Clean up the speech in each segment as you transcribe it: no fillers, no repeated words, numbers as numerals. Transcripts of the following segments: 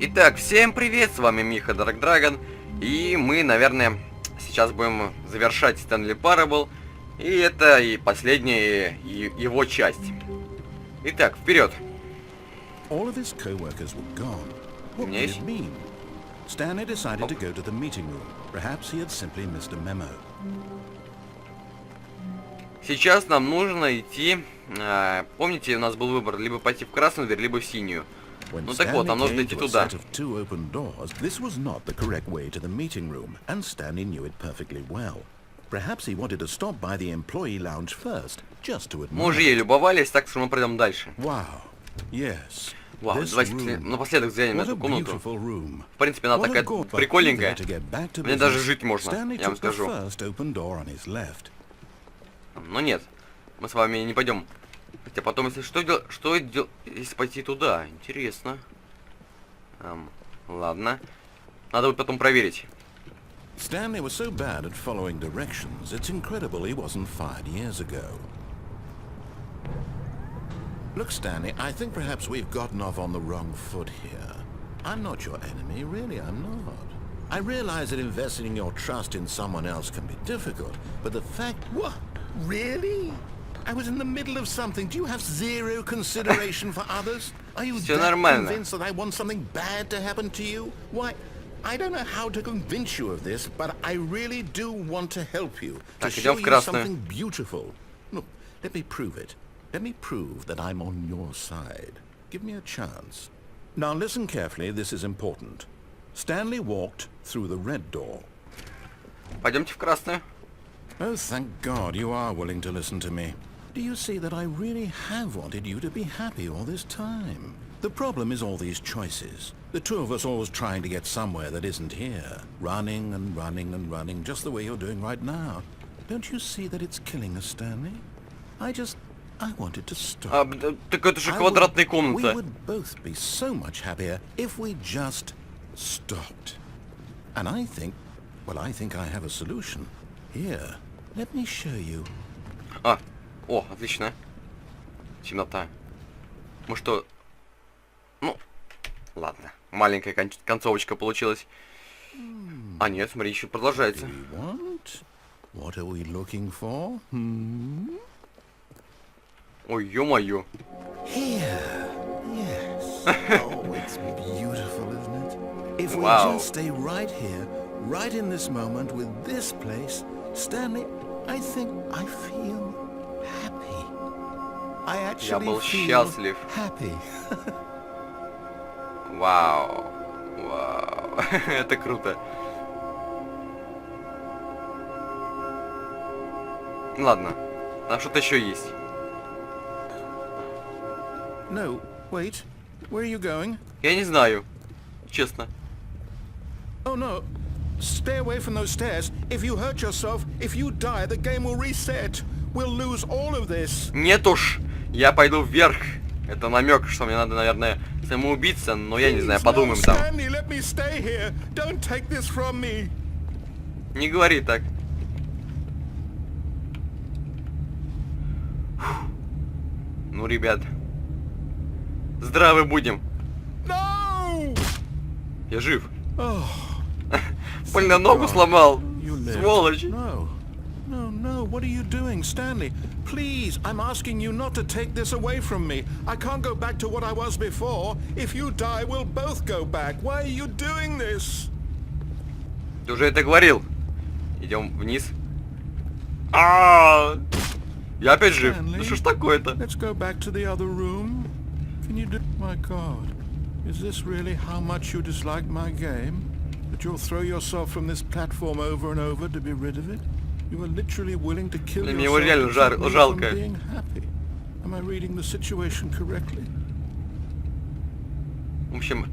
Итак, всем привет, с вами Миха DarKDragoN, и мы, наверное, сейчас будем завершать Stanley Parable, и это и последняя его часть. Итак, вперед! All of his co-workers were gone. What could it mean? Stanley decided to go to the meeting room. Perhaps he had simply missed a memo. Сейчас нам нужно идти. Помните, у нас был выбор либо пойти в красную дверь, либо в синюю. Ну так вот, нам нужно идти туда. This was not the correct way to the meeting room, and Stanley knew it perfectly well. Perhaps he wanted to stop by the employee lounge first, just to admire. Мы уже ей любовались, так что мы пройдем дальше. Wow. Yes. Вау, давайте напоследок взглянем на эту комнату. В принципе, она такая прикольненькая. Мне даже жить можно, я вам скажу. Но нет, мы с вами не пойдем. Хотя потом, если что делать, если пойти туда? Интересно. Ладно. Надо будет потом проверить. Stanley was so bad at following directions, it's incredible he wasn't fired years ago. Look, Stanley, I think perhaps we've gotten off on the wrong foot here. I'm not your enemy, really, I'm not. I realize that investing your trust in someone else can be difficult, but the fact... What? Really? I was in the middle of something. Do you have zero consideration for others? Are you that convinced that I want something bad to happen to you? Why, I don't know how to convince you of this, but I really do want to help you. To show you something beautiful. Look, let me prove it. Let me prove that I'm on your side. Give me a chance. Now listen carefully, this is important. Stanley walked through the red door. Пойдемте в красную. Oh, thank God you are willing to listen to me. Do you see that I really have wanted you to be happy all this time? The problem is all these choices. The two of us always trying to get somewhere that isn't here. Running and running and running, just the way you're doing right now. Don't you see that it's killing us, Stanley? I wanted to stop. Так это же квадратная комната. We would both be so much happier if we just stopped. And I think I have a solution. Here, let me show you. О, отлично. Темнота. Мы что? Ну, ладно. Маленькая концовочка получилась. А нет, смотри, еще продолжается. What are we looking for? Ой, ё-моё. Here, yes. Oh, it's beautiful, isn't it? If we just stay right here, right in this moment with this place, Stanley, I think I feel happy. I actually feel happy. Вау. Вау. Это круто. Ладно. Там что-то еще есть. No, wait. Where are you going? Я не знаю. Честно. Oh no. Stay away from those stairs. If you hurt yourself, if you die, the game will reset. We'll lose all of this. Нет уж. Я пойду вверх. Это намек, что мне надо, наверное, самоубиться, но я не знаю, подумаем там. Не говори так. Ну, ребят. Здравы будем. Я жив. Больно ногу сломал. Сволочь. No, what are you doing, Stanley? Please, I'm asking you not to take this away from me. I can't go back to what I was before. If you die, we'll both go back. Why are you doing this? Ты уже это говорил. Идем вниз. Я опять жив. Ну что ж такое-то? Let's go back to the other room. Can you do... My God. Is this really how much you dislike my game? That you'll throw yourself from this platform over and over to be rid of it? You are literally willing to kill yourself from being happy. Am I reading the situation correctly? В общем,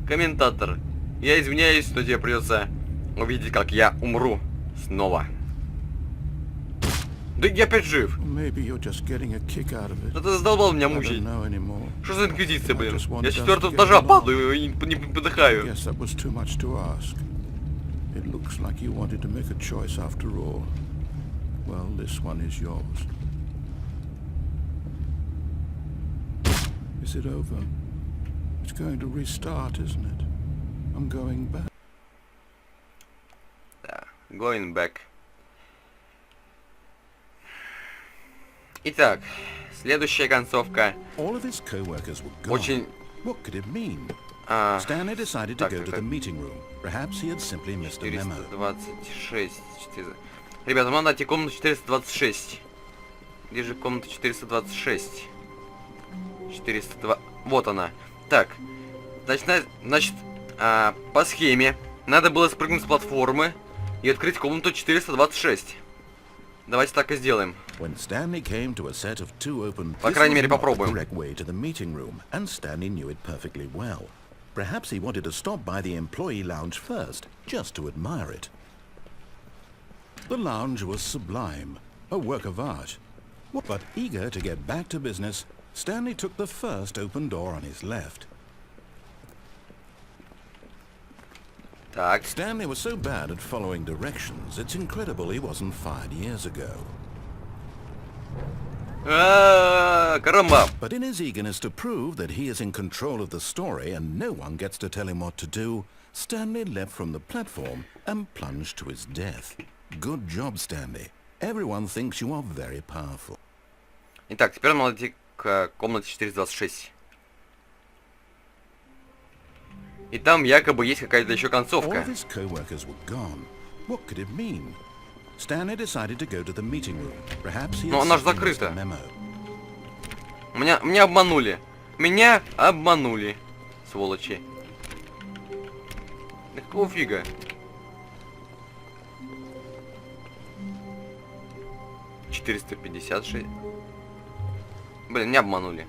комментатор, я извиняюсь, но тебе придется увидеть, как я умру снова. Да я опять жив. Да ты задолбал меня мучить. Что за инквизиция, блин? Я с 4-го этажа падаю и не подыхаю. It looks like you wanted to make a choice after all. Well, this one is yours. Is it over? It's going to restart, isn't it? I'm going back. Да, going back. Итак, следующая концовка. All of his co-workers were gone. Очень... What could it mean? Stanley decided to go to the meeting room. Perhaps he had simply missed a memo. 426. Ребята, нам найти комнату 426. Где же комната 426? 402. Вот она. Так. Значит, по схеме надо было спрыгнуть с платформы и открыть комнату 426. Давайте так и сделаем. When Stanley came to a set of two open, По крайней мере, попробуем. correct way to the meeting room, and Stanley knew it perfectly well. Perhaps he wanted to stop by the employee lounge first, just to admire it. The lounge was sublime, a work of art. But eager to get back to business, Stanley took the first open door on his left. Так. Stanley was so bad at following directions, it's incredible he wasn't fired years ago. Карамба. But in his eagerness to prove that he is in control of the story and no one gets to tell him what to do, Stanley leapt from the platform and plunged to his death. Good job, Stanley. Everyone thinks you are very powerful. Итак, теперь надо идти к комнате 426. И там якобы есть какая-то еще концовка. All of his co-workers were gone. What could it mean? Stanley decided to go to the meeting room. Perhaps he Но она же had missed закрыта. a memo. Меня обманули. Меня обманули. Сволочи. Да какого фига? $456. Блин, меня обманули.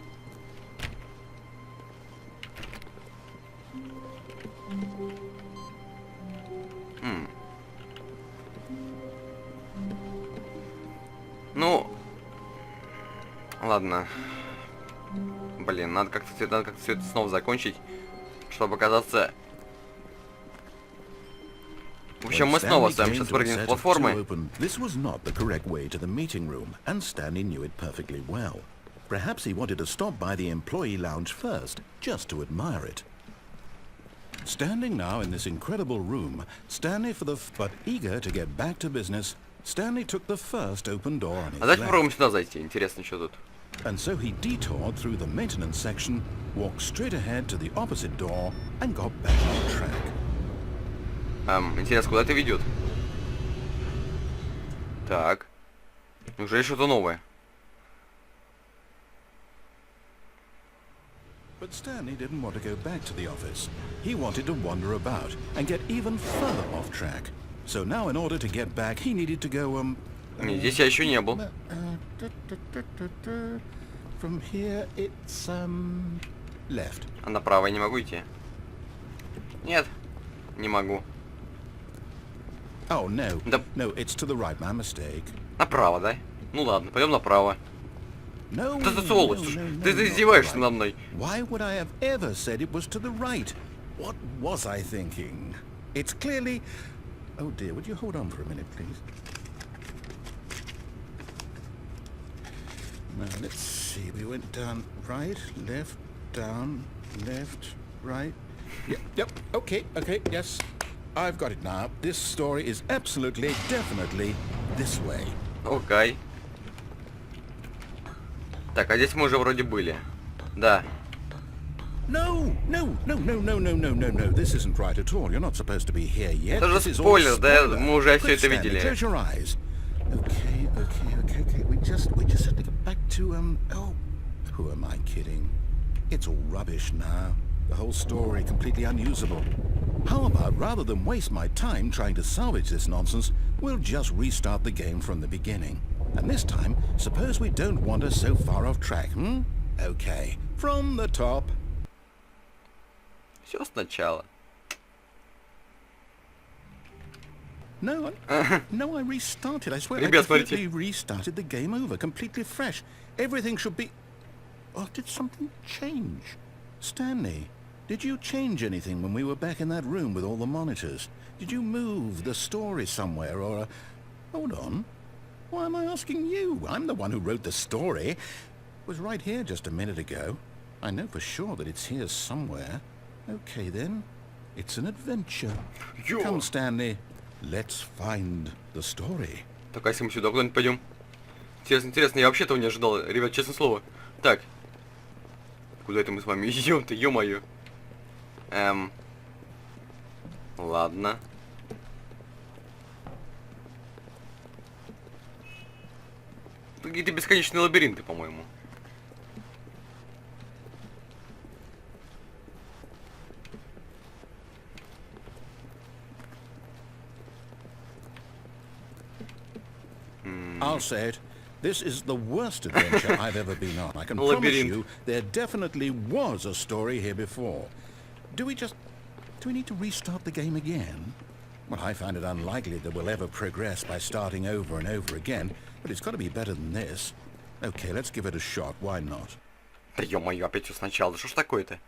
Ну, ладно. Блин, надо как-то все это снова закончить, чтобы оказаться... В общем, мы снова с вами сейчас прыгнем с платформы. This was not the correct way to the meeting room, and Stanley knew it perfectly well. Perhaps he wanted to stop by the employee lounge first, just to admire it. Standing now in this incredible room, but eager to get back to business, Stanley took the first open door on his Давайте left. попробуем сюда зайти. Интересно, что тут. And so he detoured through the maintenance section, walked straight ahead to the opposite door, and got back on track. Интересно, куда это ведет? Так. Неужели что-то новое? But Stanley didn't want to go back to the office. He wanted to wander about and get even further off track. So now in order to get back, he needed to go, Не, здесь я еще не был. From here it's, left. А направо я не могу идти? Нет, не могу. Oh, no. Да. No, it's to the right, my mistake. Направо, да? Ну ладно, пойдем направо. No, Да ты сволочь! Ты издеваешься надо мной. Why would I have ever said it was to the right? What was I thinking? It's clearly... Oh dear, would you hold on for a minute, please? Now, let's see. We went down right, left, down, left, right. Yep, okay, yes. I've got it now. This story is absolutely, definitely this way. Окей. Так, а здесь мы уже вроде были. Да. No. This isn't right at all. You're not supposed to be here yet. Это же спойлер, да? Мы уже все это видели. Close your eyes. Okay. We just have to get back to oh, who am I kidding? It's all rubbish now. The whole story completely unusable. How about rather than waste my time trying to salvage this nonsense, we'll just restart the game from the beginning. And this time, suppose we don't wander so far off track, Okay, from the top. Все сначала. No, I restarted. I swear, Ребят, I completely смотрите. restarted the game over, completely fresh. Everything should be... Oh, did something change? Stanley, did you change anything when we were back in that room with all the monitors? Did you move the story somewhere, or... Hold on. Why am I asking you? I'm the one who wrote the story. It was right here just a minute ago. I know for sure that it's here somewhere. Okay then, it's an adventure. Come, Stanley, let's find the story. Так, а если мы сюда куда-нибудь пойдем? Интересно, я вообще этого не ожидал, ребят, честное слово. Так. Куда это мы с вами идем-то, ё-моё? Ладно. Какие-то бесконечные лабиринты, по-моему. I'll say it. This is the worst adventure I've ever been on. I can promise you there definitely was a story here before. Do we need to restart the game again? Well, I find it unlikely that we'll ever progress by starting over and over again, but it's got to be better than this. Okay, let's give it a shot. Why not? Да ё-моё, опять все сначала. Что ж такое-то?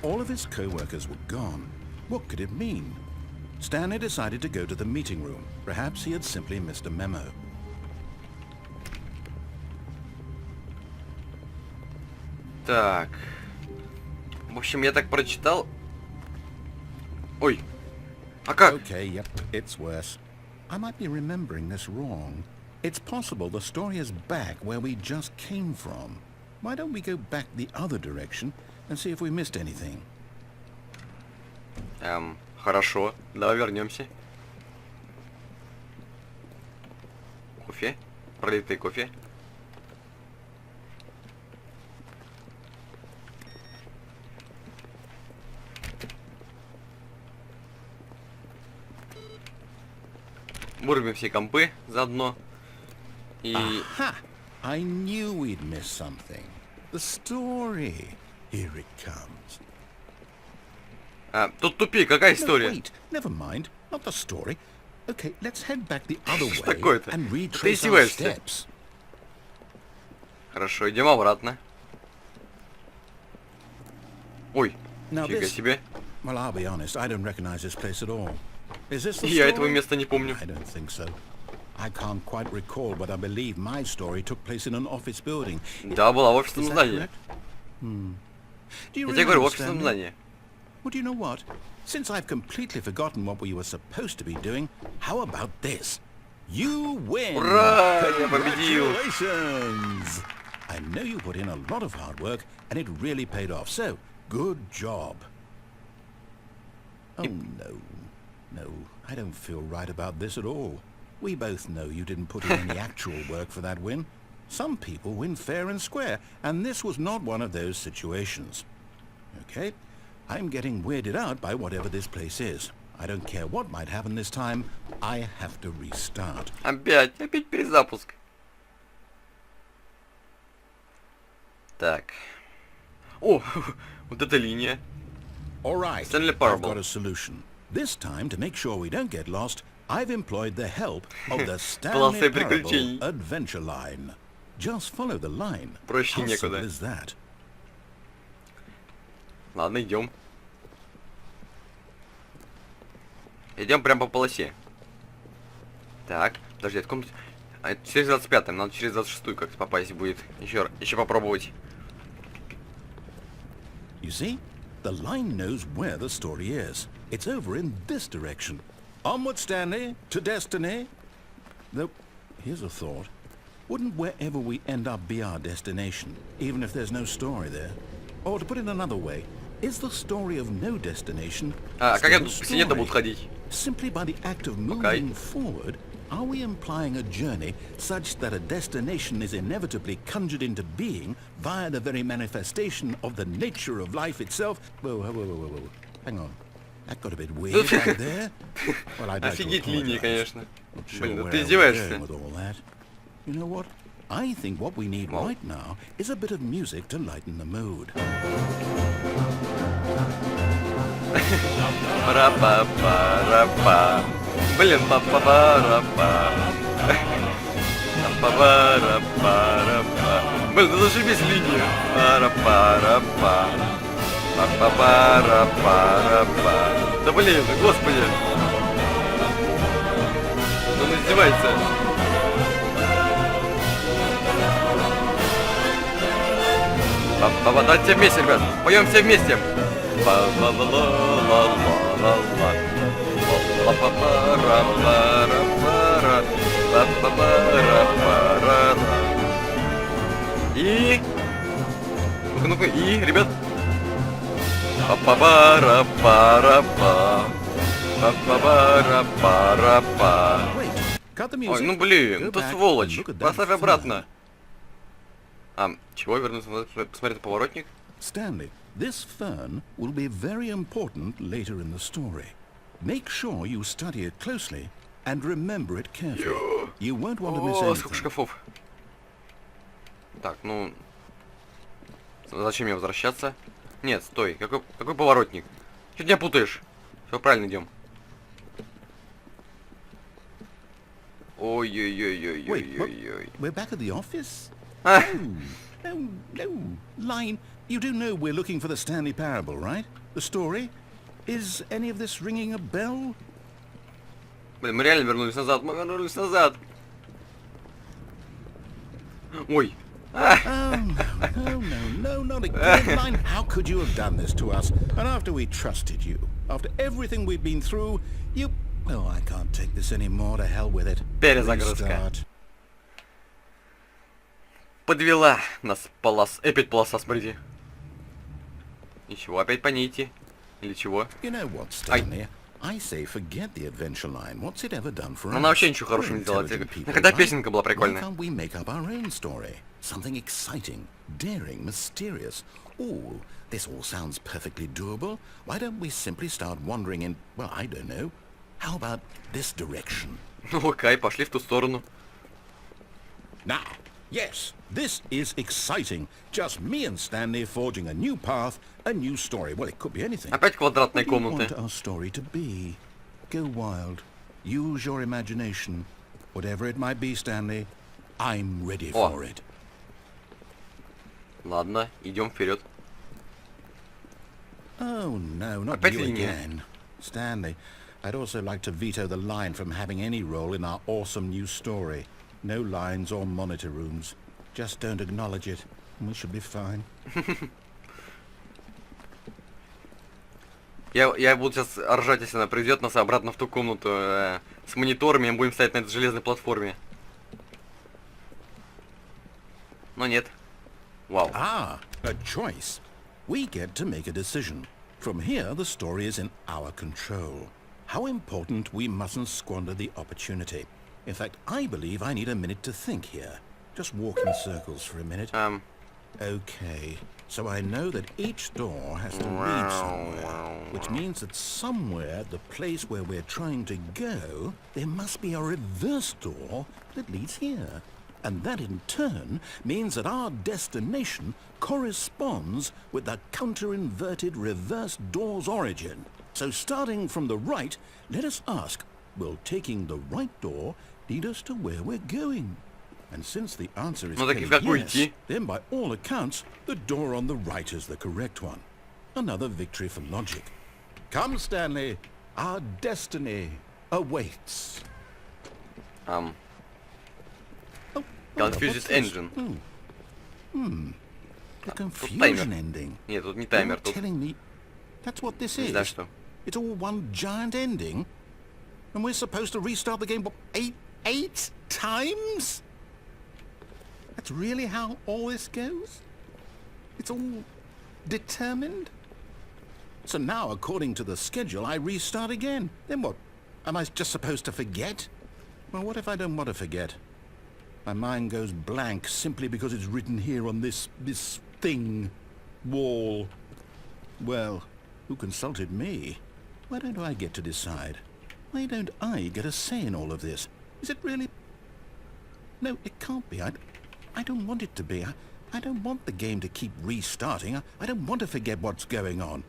All of his co-workers were gone. What could it mean? Stanley decided to go to the meeting room. Perhaps he had simply missed a memo. Так. В общем, я так прочитал. Ой. А как? Okay, yep, it's worse. I might be remembering this wrong. It's possible the story is back where we just came from. Why don't we go back the other direction and see if we missed anything? Хорошо. Давай вернемся. Кофе. Пролитый кофе. Вырубим все компы заодно. И... Aha! I knew we'd miss something. The story. Here it comes. Тут тупик, какая история? No, wait, never mind. Not the story. Okay, let's head back the other Что way такое-то? and Ты retrace our издеваешься? steps. Хорошо, идем обратно. Ой, Now фига this, себе. well, I'll be honest, I don't recognize this place at all. Is this the Я story? этого места не помню. I don't think so. I can't quite recall, but I believe my story took place in an office building. Да, была в Is офисном that здании. correct? Do you Я тебе говорю, в remember, офисном Stanley? здании. Well, do you know what? Since I've completely forgotten what we were supposed to be doing, how about this? You win! Ура! Я победил! Congratulations! I know you put in a lot of hard work, and it really paid off, so good job. Oh, no, I don't feel right about this at all. We both know you didn't put in any actual work for that win. Some people win fair and square, and this was not one of those situations. Okay, I'm getting weirded out by whatever this place is. I don't care what might happen this time, I have to restart. Опять перезапуск. Так. О, вот эта линия. All right, Stanley I've Parable. got a solution. This time, to make sure we don't get lost, I've employed the help of the Stanley Полосы Parable приключений. Adventure Line. Just follow the line. Проще How некуда. simple is that? Ладно, идем. Идем прямо по полосе. Так, подожди, это комната... через 25-м, надо через 26-ю как-то попасть будет. Еще попробовать. You see? The line knows where the story is. It's over in this direction. Onward, Stanley, to destiny. Though, here's a thought. Wouldn't wherever we end up be our destination, even if there's no story there? Or to put it another way, is the story of no destination А как я still тут a по стене-то буду story? ходить? Simply by the act of moving forward, are we implying a journey such that a destination is inevitably conjured into being via the very manifestation of the nature of life itself? Whoa. Hang on. That got a bit weird right there. Well, I'd like to Офигеть линии, apologize. конечно. Not sure Блин, ну where ты I was издеваешься. going with all that. You know what? I think what we need right now is a bit of music to lighten the mood. Пара-па-пара-па. Блин, па-па-пара-па. Па-пара-пара-па. Блин, ну зашибись линия. Пара-пара-па. Па-па-пара-пара-па. Да блин, господи. Он издевается. Давайте все вместе, ребят. Поем все вместе. Па-ла-ла-ла-ла-ла-ла-ла. Па-па-пара-пара-пара. Па-па-пара-пара-пара. И... Ну-ка, и, ребят. Па-па-пара-пара-па. Па-па-пара-пара-па. Ой, ну блин, это сволочь. Поставь обратно. Чего вернуться? Посмотри на поворотник. Stanley, this fern will be very important later in the story. Make sure you study it closely and remember it carefully. You won't want to miss О, сколько anything. шкафов. Так, ну... Зачем мне возвращаться? Нет, стой. Какой поворотник? Чё ты меня путаешь? Все правильно идем. Ой-ой-ой-ой-ой-ой-ой. We're back at the office? А, No, Line, you do know we're looking for the Stanley Parable, right? The story? Is any of this ringing a bell? блин, мы реально вернулись назад. Мы вернулись назад. Ой. Oh, no, not again, Line. How could you have done this to us? And after we trusted you, after everything we've been through, you... Oh, I can't take this anymore. To hell with it. Перезагрузка. Restart. Подвела нас опять полоса, смотрите. Ничего, опять по ней идти. Или чего? You know what, Stanley? I say forget the adventure line. What's it ever done for us? Она вообще ничего хорошего не сделала. Когда песенка была Why прикольная. can't we make up our own story? Something exciting, daring, mysterious. Ooh, this all sounds perfectly doable. Why don't we simply start wandering in, well, I don't know. How about this direction? Ну окей, пошли в ту сторону. Now, yes, this is exciting. Just me and Stanley forging a new path, a new story. Well, it could be anything. Опять квадратные What do you комнаты. want our story to be? Go wild. Use your imagination. Whatever it might be, Stanley, I'm ready О. for it. Ладно, идем вперед. Oh, no, not Опять you линия. again. Stanley, I'd also like to veto the line from having any role in our awesome new story. No lines or monitor rooms. Just don't acknowledge it, and we should be fine. Я буду сейчас ржать, если она приведет нас обратно в ту комнату с мониторами, и мы будем стоять на этой железной платформе. Но нет. Вау. Ah, a choice. We get to make a decision. From here, the story is in our control. How important we mustn't squander the opportunity. In fact, I believe I need a minute to think here. Just walk in circles for a minute. Okay, so I know that each door has to lead somewhere, which means that somewhere at the place where we're trying to go, there must be a reverse door that leads here. And that in turn means that our destination corresponds with the counter-inverted reverse door's origin. So starting from the right, let us ask, will taking the right door lead us to where we're going? And since the answer is yes, then by all accounts, the door on the right is the correct one. Another victory for logic. Come, Stanley, our destiny awaits. Confuses engine. The confusion ending. Нет, тут не таймер, тут... Telling me that's what this Не is. знаю что. It's all one giant ending, and we're supposed to restart the game what, eight times? That's really how all this goes? It's all determined? So now, according to the schedule, I restart again. Then what? Am I just supposed to forget? Well, what if I don't want to forget? My mind goes blank simply because it's written here on this thing, wall. Well, who consulted me? Why don't I get to decide? Why don't I get a say in all of this? Is it really... No, it can't be. I don't want it to be. I don't want the game to keep restarting. I don't want to forget what's going on.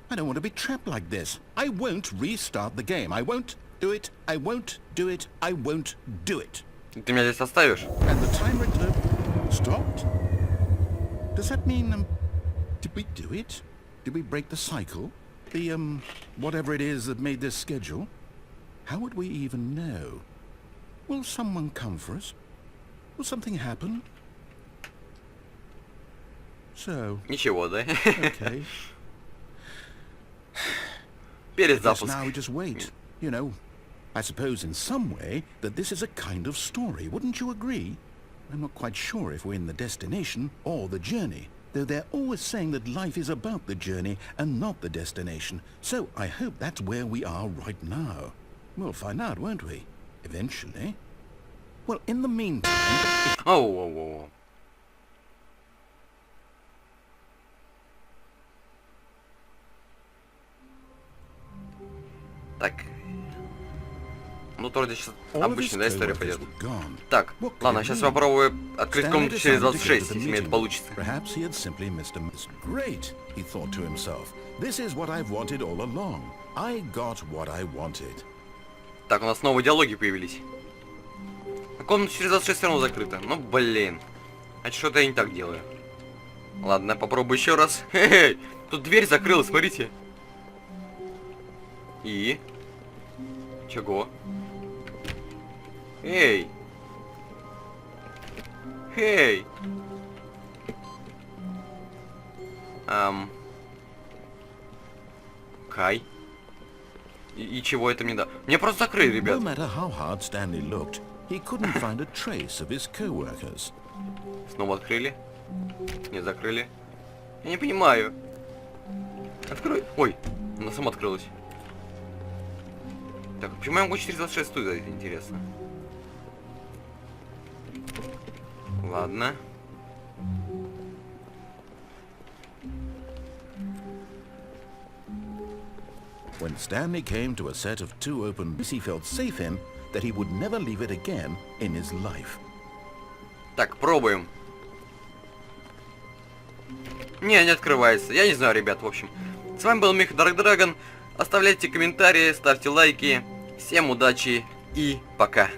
I don't want to be trapped like this. I won't restart the game. I won't do it. I won't do it. I won't do it. Ты меня здесь оставишь? And the timer stopped? Does that mean, did we do it? Did we break the cycle? The, whatever it is that made this schedule? How would we even know? Will someone come for us? Will something happen? So, Ничего, да? okay. Перезапуск. Now we just wait. You know, I suppose in some way that this is a kind of story, wouldn't you agree? I'm not quite sure if we're in the destination or the journey, though they're always saying that life is about the journey and not the destination. So I hope that's where we are right now. We'll find out, won't we? Eventually. Well, in the meantime... Оу. Так. Ну, вроде сейчас обычная, да, история пойдет. Так, ладно, сейчас попробую открыть комнату через 26, если мне это получится. Так, у нас новые диалоги появились. А комната через 26 все равно закрыта. Ну, блин. А что-то я не так делаю. Ладно, попробую еще раз. Хе-хе, тут дверь закрылась, смотрите. И? Чего? Эй! Эй! Кай? И чего это мне да? Мне просто закрыли, ребят. No matter how hard Stanley looked, he couldn't find a trace of his co-workers. Снова открыли? Не закрыли? Я не понимаю. Открой. Ой, она сама открылась. Так, почему я могу 426 туда, это интересно. Ладно. When Stanley came to a set of 2 open doors he felt safe in, that he would never leave it again in his life. Так, пробуем. Не открывается. Я не знаю, ребят, в общем. С вами был Миха DarKDragoN. Оставляйте комментарии, ставьте лайки. Всем удачи и пока.